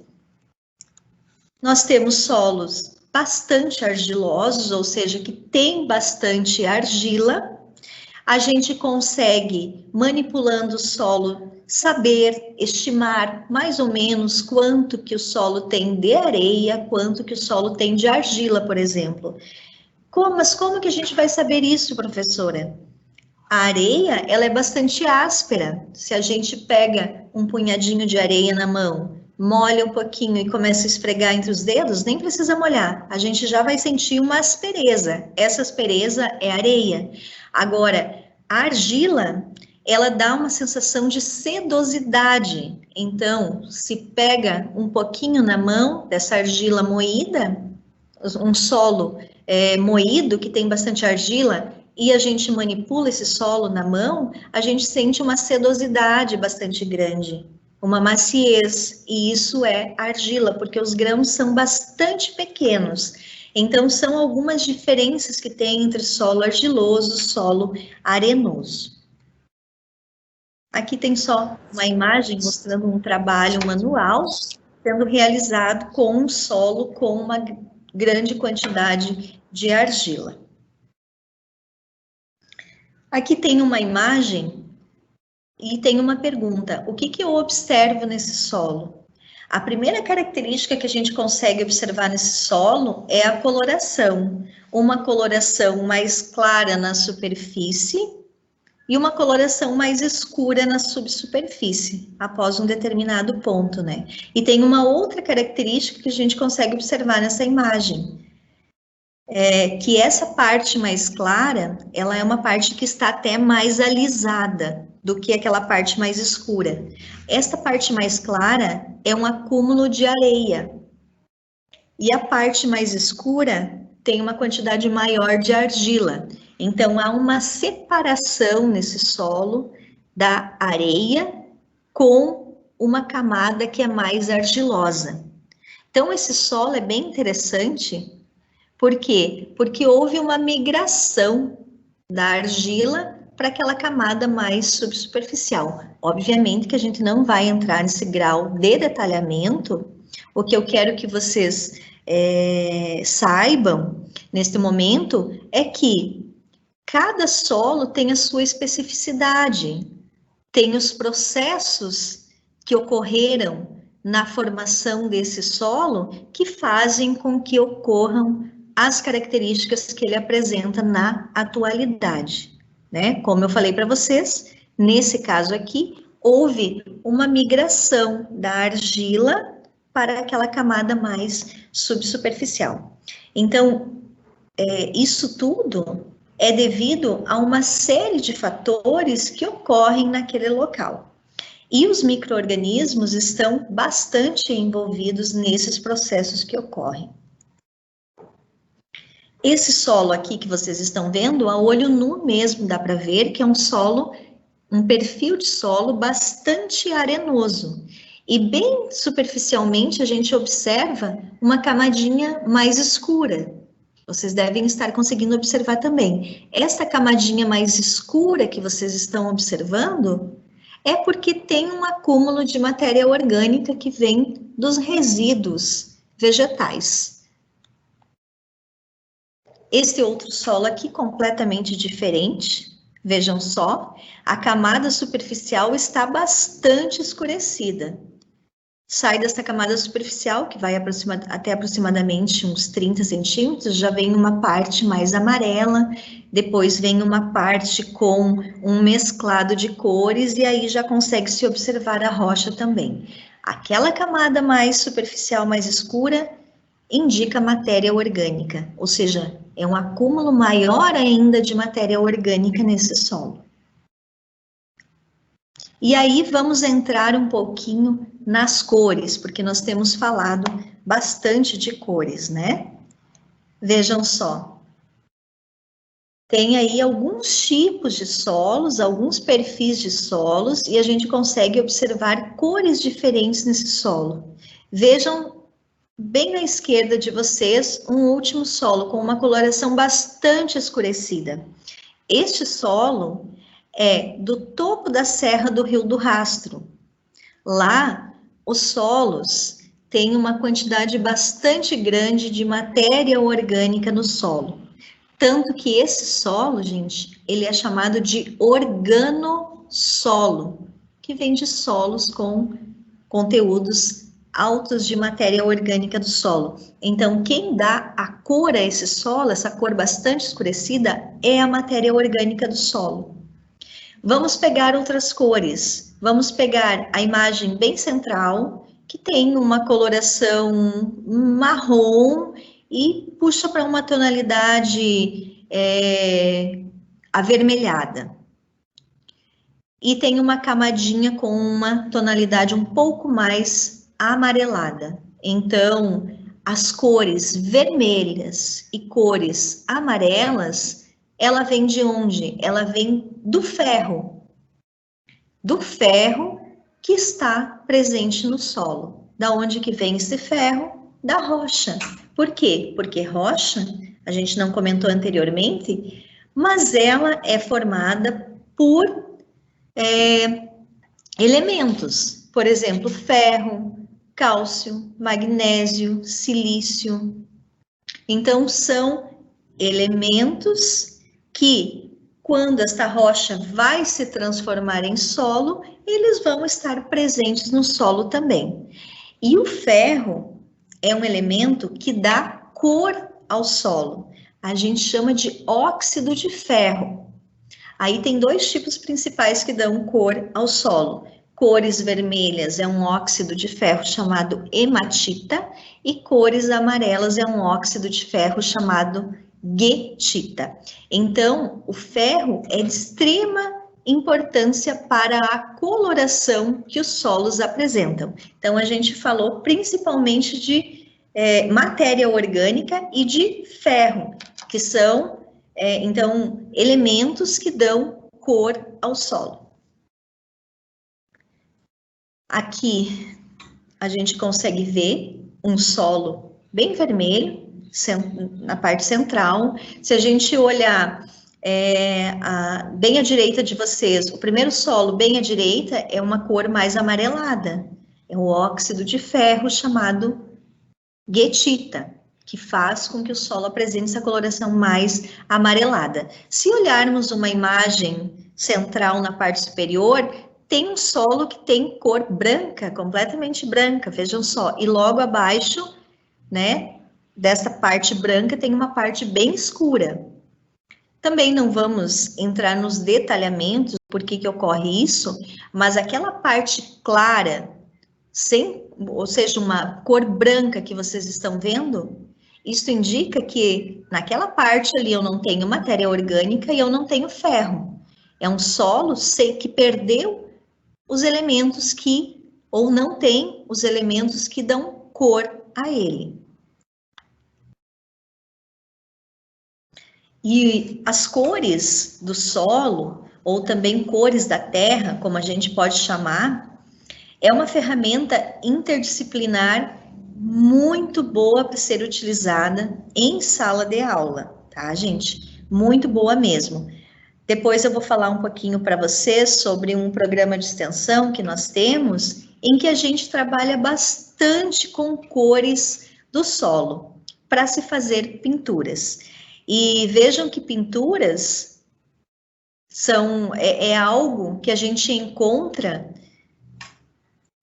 Nós temos solos bastante argilosos, ou seja, que tem bastante argila. A gente consegue, manipulando o solo, saber, estimar mais ou menos quanto que o solo tem de areia, quanto que o solo tem de argila, por exemplo. Mas como que a gente vai saber isso, professora? A areia, ela é bastante áspera. Se a gente pega um punhadinho de areia na mão, molha um pouquinho e começa a esfregar entre os dedos, nem precisa molhar, a gente já vai sentir uma aspereza. Essa aspereza é areia. Agora, a argila, ela dá uma sensação de sedosidade. Então, se pega um pouquinho na mão dessa argila moída, um solo moído que tem bastante argila, e a gente manipula esse solo na mão, a gente sente uma sedosidade bastante grande, uma maciez, e isso é argila, porque os grãos são bastante pequenos. Então, são algumas diferenças que tem entre solo argiloso e solo arenoso. Aqui tem só uma imagem mostrando um trabalho manual sendo realizado com um solo com uma grande quantidade de argila. Aqui tem uma imagem e tem uma pergunta. O que eu observo nesse solo? A primeira característica que a gente consegue observar nesse solo é a coloração. Uma coloração mais clara na superfície e uma coloração mais escura na subsuperfície, após um determinado ponto, né? E tem uma outra característica que a gente consegue observar nessa imagem, que essa parte mais clara, ela é uma parte que está até mais alisada do que aquela parte mais escura. Esta parte mais clara é um acúmulo de areia. E a parte mais escura tem uma quantidade maior de argila. Então, há uma separação nesse solo da areia com uma camada que é mais argilosa. Então, esse solo é bem interessante. Por quê? Porque houve uma migração da argila para aquela camada mais subsuperficial. Obviamente que a gente não vai entrar nesse grau de detalhamento, O que eu quero que vocês saibam, neste momento, é que cada solo tem a sua especificidade, tem os processos que ocorreram na formação desse solo que fazem com que ocorram as características que ele apresenta na atualidade, né? Como eu falei para vocês, nesse caso aqui, houve uma migração da argila para aquela camada mais subsuperficial. Então, isso tudo é devido a uma série de fatores que ocorrem naquele local. E os micro-organismos estão bastante envolvidos nesses processos que ocorrem. Esse solo aqui que vocês estão vendo, a olho nu mesmo dá para ver que é um solo, um perfil de solo bastante arenoso. E bem superficialmente a gente observa uma camadinha mais escura. Vocês devem estar conseguindo observar também. Esta camadinha mais escura que vocês estão observando é porque tem um acúmulo de matéria orgânica que vem dos resíduos vegetais. Esse outro solo aqui, completamente diferente, vejam só, a camada superficial está bastante escurecida. Sai dessa camada superficial, que vai até aproximadamente uns 30 centímetros, já vem uma parte mais amarela, depois vem uma parte com um mesclado de cores, e aí já consegue se observar a rocha também. Aquela camada mais superficial, mais escura, indica matéria orgânica, ou seja, é um acúmulo maior ainda de matéria orgânica nesse solo. E aí vamos entrar um pouquinho nas cores, porque nós temos falado bastante de cores, né? Vejam só. Tem aí alguns tipos de solos, alguns perfis de solos, e a gente consegue observar cores diferentes nesse solo. Vejam bem na esquerda de vocês um último solo com uma coloração bastante escurecida. Este solo é do topo da Serra do Rio do Rastro. Lá, os solos têm uma quantidade bastante grande de matéria orgânica no solo. Tanto que esse solo, gente, ele é chamado de organossolo, que vem de solos com conteúdos altos de matéria orgânica do solo. Então, quem dá a cor a esse solo, essa cor bastante escurecida, é a matéria orgânica do solo. Vamos pegar outras cores. Vamos pegar a imagem bem central, que tem uma coloração marrom e puxa para uma tonalidade avermelhada. E tem uma camadinha com uma tonalidade um pouco mais amarelada. Então, as cores vermelhas e cores amarelas, ela vem de onde? Ela vem do ferro. Do ferro que está presente no solo. Da onde que vem esse ferro? Da rocha. Por quê? Porque rocha, a gente não comentou anteriormente, mas ela é formada por elementos. Por exemplo, ferro, cálcio, magnésio, silício. Então, são elementos que, quando esta rocha vai se transformar em solo, eles vão estar presentes no solo também. E o ferro é um elemento que dá cor ao solo. A gente chama de óxido de ferro. Aí tem dois tipos principais que dão cor ao solo. Cores vermelhas é um óxido de ferro chamado hematita e cores amarelas é um óxido de ferro chamado guetita. Então, o ferro é de extrema importância para a coloração que os solos apresentam. Então, a gente falou principalmente de matéria orgânica e de ferro, que são, então, elementos que dão cor ao solo. Aqui, a gente consegue ver um solo bem vermelho, na parte central. Se a gente olhar bem à direita de vocês, o primeiro solo bem à direita é uma cor mais amarelada. É o óxido de ferro chamado guetita, que faz com que o solo apresente essa coloração mais amarelada. Se olharmos uma imagem central na parte superior, tem um solo que tem cor branca, completamente branca, vejam só, e logo abaixo, né, dessa parte branca tem uma parte bem escura. Também não vamos entrar nos detalhamentos por que ocorre isso, mas aquela parte clara, ou seja, uma cor branca que vocês estão vendo, isso indica que naquela parte ali eu não tenho matéria orgânica e eu não tenho ferro. É um solo que perdeu os elementos ou não tem os elementos que dão cor a ele. E as cores do solo, ou também cores da terra, como a gente pode chamar, é uma ferramenta interdisciplinar muito boa para ser utilizada em sala de aula, tá, gente? Muito boa mesmo. Depois eu vou falar um pouquinho para vocês sobre um programa de extensão que nós temos, em que a gente trabalha bastante com cores do solo, para se fazer pinturas. E vejam que pinturas é algo que a gente encontra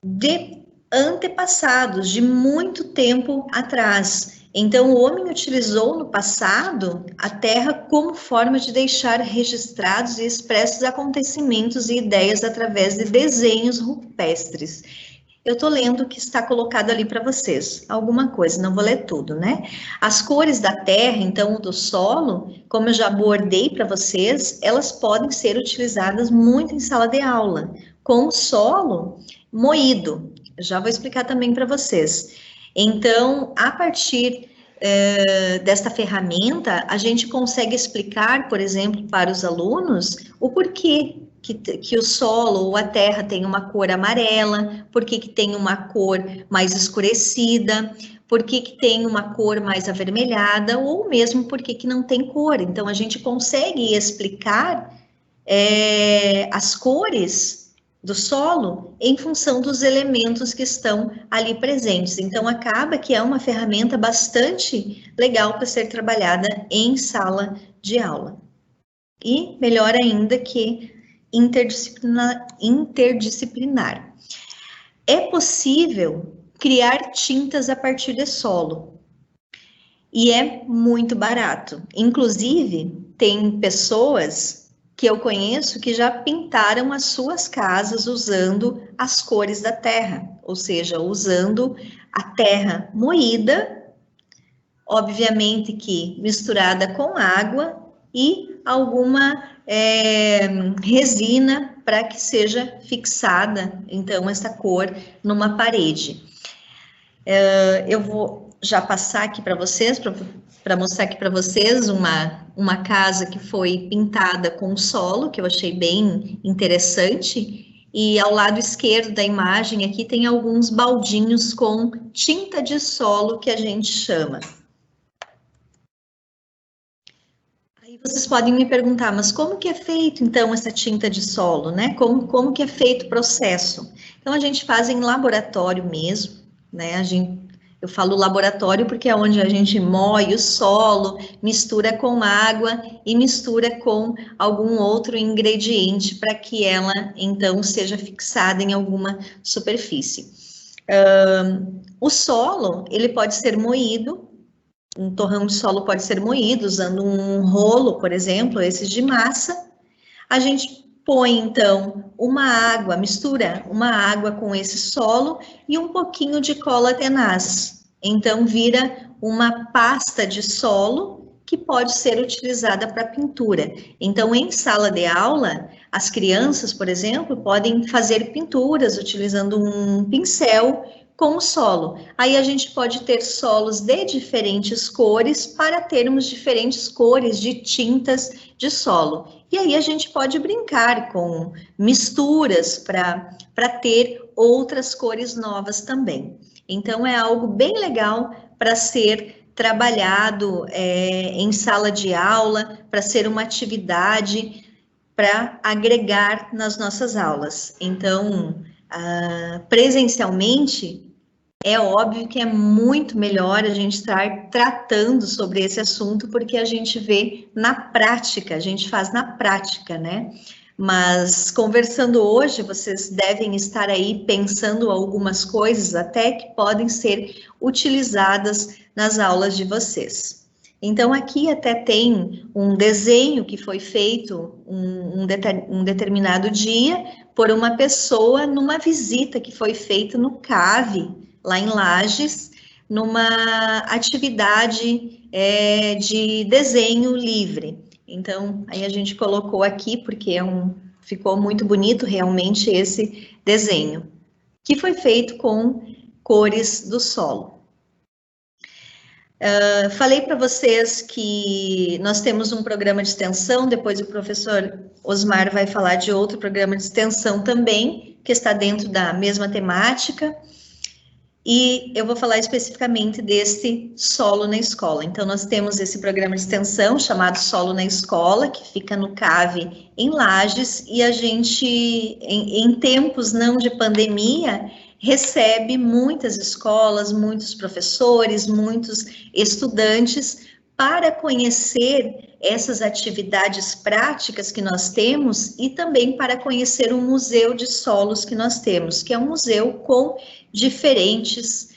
de antepassados, de muito tempo atrás. Então, o homem utilizou no passado a terra como forma de deixar registrados e expressos acontecimentos e ideias através de desenhos rupestres. Eu estou lendo o que está colocado ali para vocês, alguma coisa, não vou ler tudo, né? As cores da terra, então, do solo, como eu já abordei para vocês, elas podem ser utilizadas muito em sala de aula, com o solo moído. Eu já vou explicar também para vocês. Então, a partir desta ferramenta, a gente consegue explicar, por exemplo, para os alunos, o porquê que o solo ou a terra tem uma cor amarela, por que tem uma cor mais escurecida, por que tem uma cor mais avermelhada, ou mesmo por que não tem cor. Então, a gente consegue explicar as cores do solo em função dos elementos que estão ali presentes. Então, acaba que é uma ferramenta bastante legal para ser trabalhada em sala de aula. E, melhor ainda, que interdisciplinar. É possível criar tintas a partir de solo. E é muito barato. Inclusive, tem pessoas que eu conheço que já pintaram as suas casas usando as cores da terra, ou seja, usando a terra moída, obviamente que misturada com água e alguma resina para que seja fixada, então, essa cor numa parede. Eu vou já passar aqui para vocês, para mostrar aqui para vocês uma casa que foi pintada com solo, que eu achei bem interessante, e ao lado esquerdo da imagem aqui tem alguns baldinhos com tinta de solo, que a gente chama. Aí vocês podem me perguntar, mas como que é feito, então, essa tinta de solo, né? Como que é feito o processo? Então, a gente faz em laboratório mesmo, né? Eu falo laboratório porque é onde a gente moe o solo, mistura com água e mistura com algum outro ingrediente para que ela, então, seja fixada em alguma superfície. O solo, ele pode ser moído, um torrão de solo pode ser moído usando um rolo, por exemplo, esses de massa. A gente põe, então, mistura uma água com esse solo e um pouquinho de cola tenaz. Então, vira uma pasta de solo que pode ser utilizada para pintura. Então, em sala de aula, as crianças, por exemplo, podem fazer pinturas utilizando um pincel com o solo. Aí a gente pode ter solos de diferentes cores para termos diferentes cores de tintas de solo. E aí a gente pode brincar com misturas para ter outras cores novas também. Então, é algo bem legal para ser trabalhado em sala de aula, para ser uma atividade para agregar nas nossas aulas. Então, presencialmente, é óbvio que é muito melhor a gente estar tratando sobre esse assunto, porque a gente vê na prática, a gente faz na prática, né? Mas conversando hoje, vocês devem estar aí pensando algumas coisas até que podem ser utilizadas nas aulas de vocês. Então, aqui até tem um desenho que foi feito um determinado dia por uma pessoa numa visita que foi feita no CAV, lá em Lages, numa atividade de desenho livre. Então, aí a gente colocou aqui, porque ficou muito bonito realmente esse desenho, que foi feito com cores do solo. Falei para vocês que nós temos um programa de extensão, depois o professor Osmar vai falar de outro programa de extensão também, que está dentro da mesma temática, e eu vou falar especificamente desse Solo na Escola. Então, nós temos esse programa de extensão chamado Solo na Escola, que fica no CAV em Lages, e a gente, em tempos não de pandemia, recebe muitas escolas, muitos professores, muitos estudantes para conhecer essas atividades práticas que nós temos e também para conhecer o Museu de Solos que nós temos, que é um museu com diferentes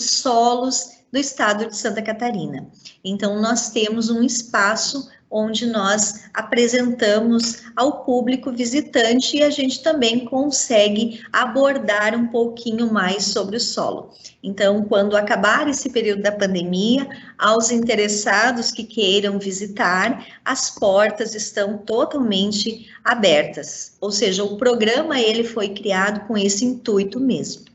solos do estado de Santa Catarina. Então, nós temos um espaço onde nós apresentamos ao público visitante e a gente também consegue abordar um pouquinho mais sobre o solo. Então, quando acabar esse período da pandemia, aos interessados que queiram visitar, as portas estão totalmente abertas. Ou seja, o programa ele foi criado com esse intuito mesmo.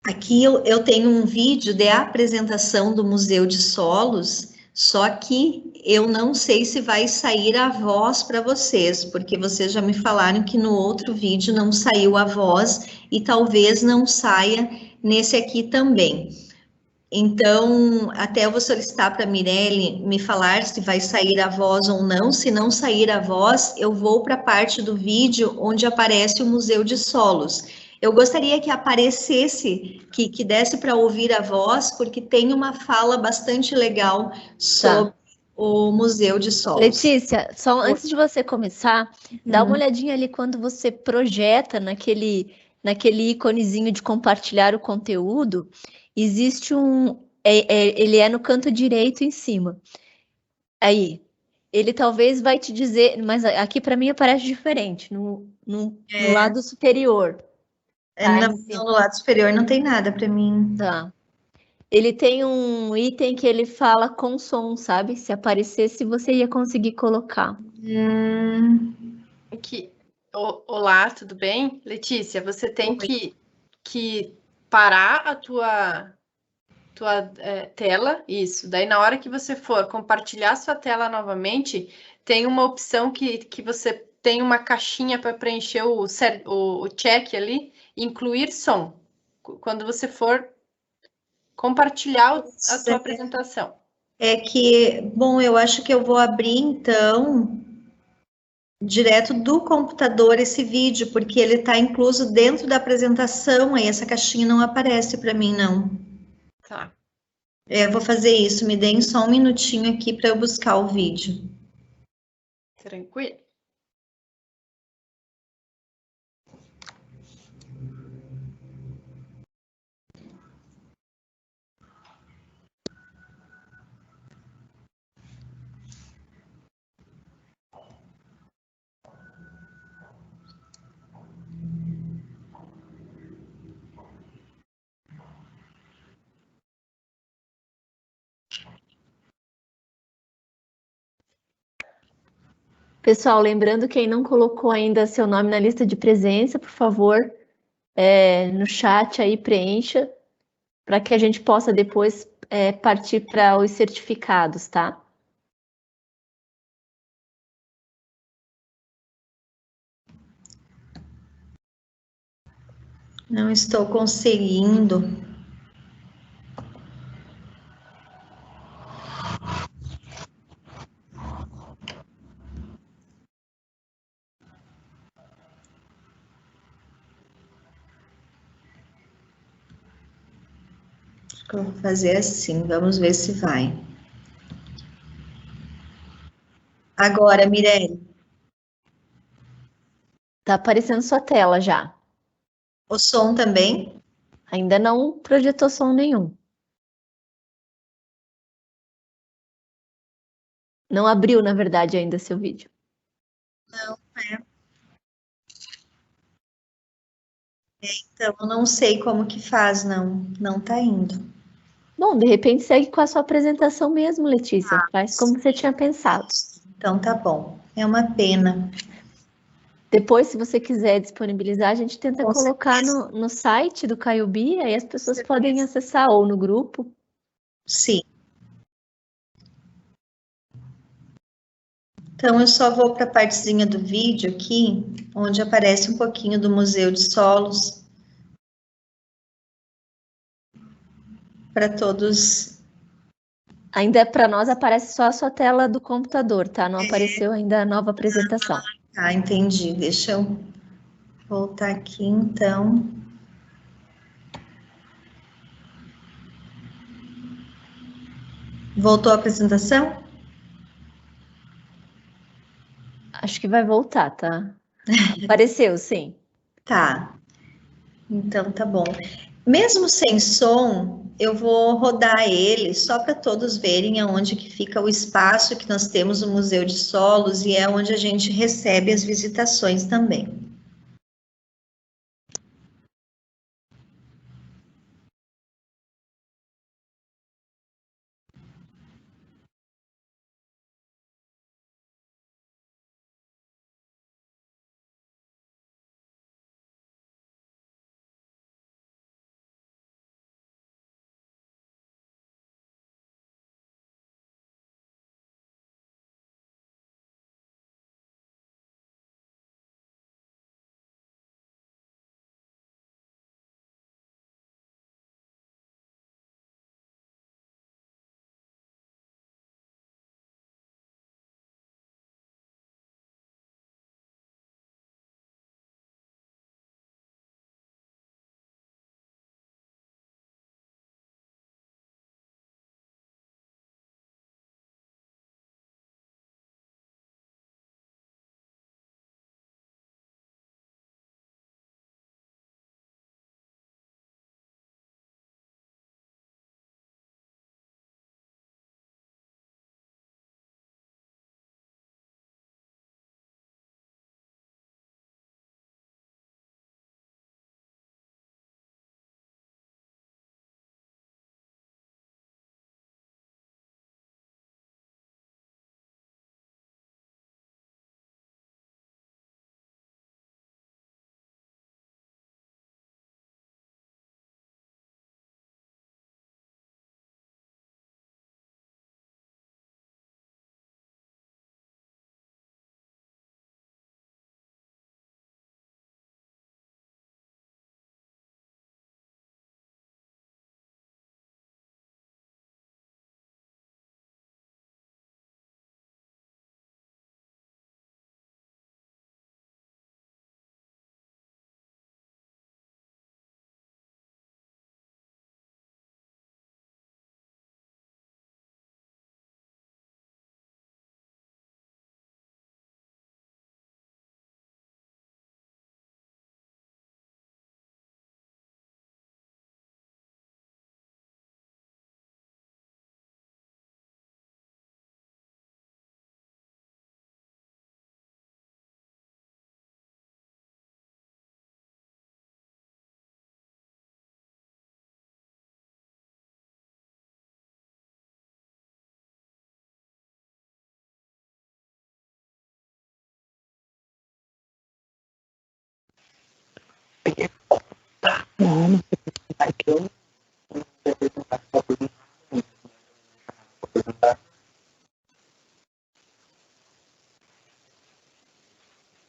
Aqui eu tenho um vídeo de apresentação do Museu de Solos, só que eu não sei se vai sair a voz para vocês, porque vocês já me falaram que no outro vídeo não saiu a voz e talvez não saia nesse aqui também. Então, até eu vou solicitar para a Mirelle me falar se vai sair a voz ou não. Se não sair a voz, eu vou para a parte do vídeo onde aparece o Museu de Solos. Eu gostaria que aparecesse, que desse para ouvir a voz, porque tem uma fala bastante legal sobre o Museu de Solos. Letícia, só antes de você começar, dá uma olhadinha ali quando você projeta naquele íconezinho de compartilhar o conteúdo, existe ele é no canto direito em cima. Aí, ele talvez vai te dizer, mas aqui para mim aparece diferente, no lado superior. No lado superior não tem nada para mim. Tá. Ele tem um item que ele fala com som, sabe? Se aparecesse, você ia conseguir colocar. Aqui. Olá, tudo bem? Letícia, você tem que parar a tua tela, isso. Daí, na hora que você for compartilhar sua tela novamente, tem uma opção que você tem uma caixinha para preencher o check ali, incluir som. Quando você for compartilhar a tua apresentação. Bom, eu acho que eu vou abrir, então, direto do computador esse vídeo, porque ele está incluso dentro da apresentação, aí essa caixinha não aparece para mim, não. Tá. Eu vou fazer isso, me deem só um minutinho aqui para eu buscar o vídeo. Tranquilo. Pessoal, lembrando, quem não colocou ainda seu nome na lista de presença, por favor, no chat aí preencha, para que a gente possa depois partir para os certificados, tá? Não estou conseguindo. Acho que eu vou fazer assim, vamos ver se vai. Agora, Mirelle, Tá aparecendo sua tela já. o som também? Ainda não projetou som nenhum. Não abriu, na verdade, ainda seu vídeo. Não, então eu não sei como que faz, não tá indo. Bom, de repente segue com a sua apresentação mesmo, Letícia. Faz como você tinha pensado. Então tá bom, é uma pena. Depois, se você quiser disponibilizar, a gente tenta Com colocar no site do Caiobi, aí as pessoas podem acessar ou no grupo. Sim. Então eu só vou para a partezinha do vídeo aqui, onde aparece um pouquinho do Museu de Solos, para todos. Ainda para nós aparece só a sua tela do computador, tá? Não apareceu ainda a nova apresentação. Ah, entendi. Deixa eu voltar aqui, então. Voltou a apresentação? Acho que vai voltar, tá? Apareceu, sim. Tá. Então tá bom. Mesmo sem som, eu vou rodar ele só para todos verem aonde que fica o espaço que nós temos no Museu de Solos e é onde a gente recebe as visitações também.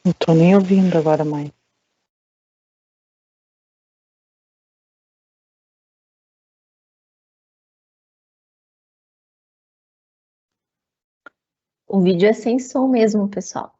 Não tô nem ouvindo agora mais. O vídeo é sem som mesmo, pessoal.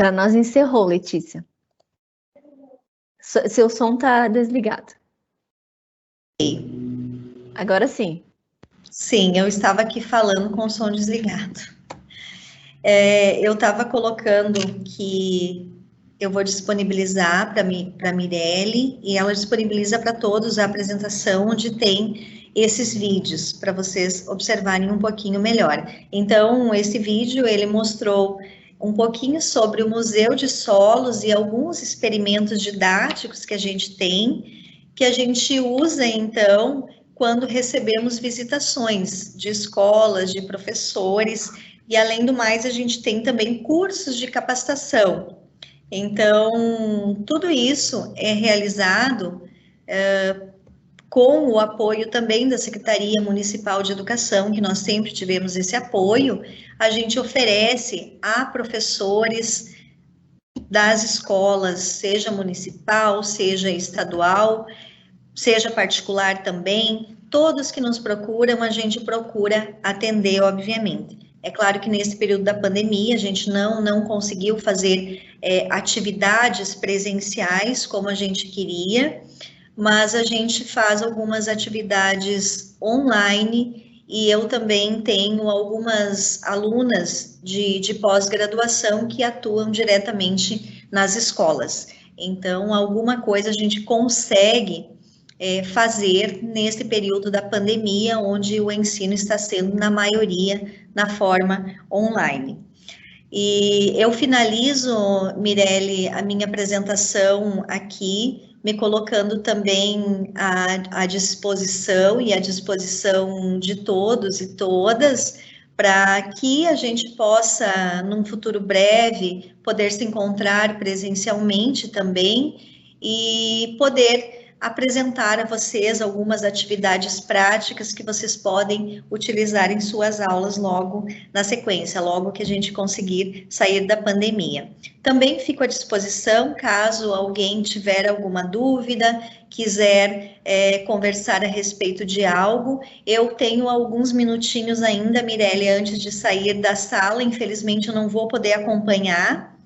Para nós encerrou, Letícia. Seu som está desligado. Agora sim. Sim, eu estava aqui falando com o som desligado. Eu estava colocando que eu vou disponibilizar para a Mirelle e ela disponibiliza para todos a apresentação onde tem esses vídeos para vocês observarem um pouquinho melhor. Então, esse vídeo ele mostrou um pouquinho sobre o Museu de Solos e alguns experimentos didáticos que a gente tem, que a gente usa, então, quando recebemos visitações de escolas, de professores, e além do mais, a gente tem também cursos de capacitação. Então, tudo isso é realizado com o apoio também da Secretaria Municipal de Educação, que nós sempre tivemos esse apoio. A gente oferece a professores das escolas, seja municipal, seja estadual, seja particular também, todos que nos procuram, a gente procura atender, obviamente. É claro que nesse período da pandemia, a gente não conseguiu fazer atividades presenciais como a gente queria, mas a gente faz algumas atividades online e eu também tenho algumas alunas de pós-graduação que atuam diretamente nas escolas. Então, alguma coisa a gente consegue fazer nesse período da pandemia, onde o ensino está sendo, na maioria, na forma online. E eu finalizo, Mirelle, a minha apresentação aqui, me colocando também à disposição e à disposição de todos e todas, para que a gente possa, num futuro breve, poder se encontrar presencialmente também e poder apresentar a vocês algumas atividades práticas que vocês podem utilizar em suas aulas logo na sequência, logo que a gente conseguir sair da pandemia. Também fico à disposição, caso alguém tiver alguma dúvida, quiser conversar a respeito de algo. Eu tenho alguns minutinhos ainda, Mirelle, antes de sair da sala, infelizmente eu não vou poder acompanhar,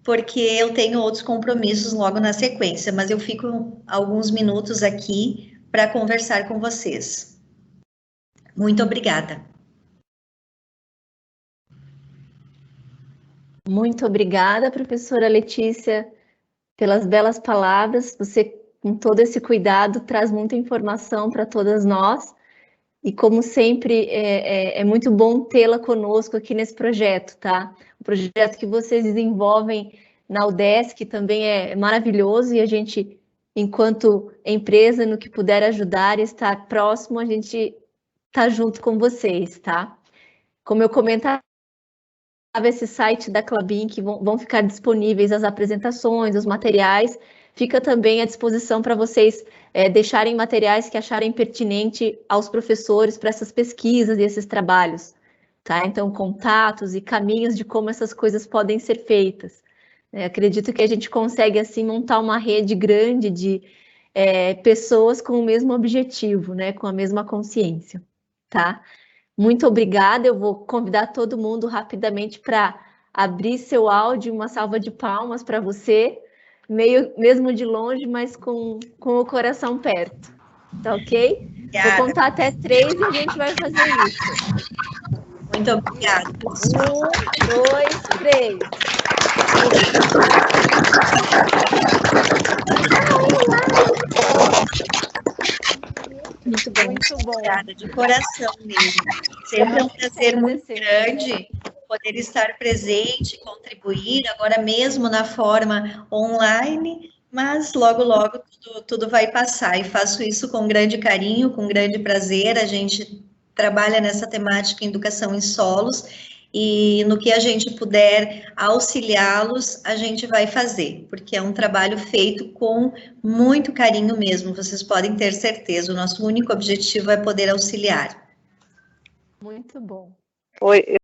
porque eu tenho outros compromissos logo na sequência, mas eu fico alguns minutos aqui para conversar com vocês. Muito obrigada. Muito obrigada, professora Letícia, pelas belas palavras. Você, com todo esse cuidado, traz muita informação para todas nós. E, como sempre, é muito bom tê-la conosco aqui nesse projeto, tá? O projeto que vocês desenvolvem na UDESC também é maravilhoso e a gente, enquanto empresa, no que puder ajudar e estar próximo, a gente está junto com vocês, tá? Como eu comentava, esse site da Klabin, que vão ficar disponíveis as apresentações, os materiais, fica também à disposição para vocês deixarem materiais que acharem pertinente aos professores para essas pesquisas e esses trabalhos, tá? Então, contatos e caminhos de como essas coisas podem ser feitas. Acredito que a gente consegue, assim, montar uma rede grande de pessoas com o mesmo objetivo, né? Com a mesma consciência, tá? Muito obrigada, eu vou convidar todo mundo rapidamente para abrir seu áudio, uma salva de palmas para você, mesmo de longe, mas com o coração perto, tá ok? Obrigada. Vou contar até 3 e a gente vai fazer isso. Muito obrigada. 1, 2, 3. Muito bom. Muito bom. Obrigada, de coração mesmo. Sempre é um prazer muito grande poder estar presente, contribuir, agora mesmo na forma online, mas logo, logo tudo vai passar. E faço isso com grande carinho, com grande prazer. A gente trabalha nessa temática em educação em solos, e no que a gente puder auxiliá-los, a gente vai fazer, porque é um trabalho feito com muito carinho mesmo, vocês podem ter certeza, o nosso único objetivo é poder auxiliar. Muito bom. Oi.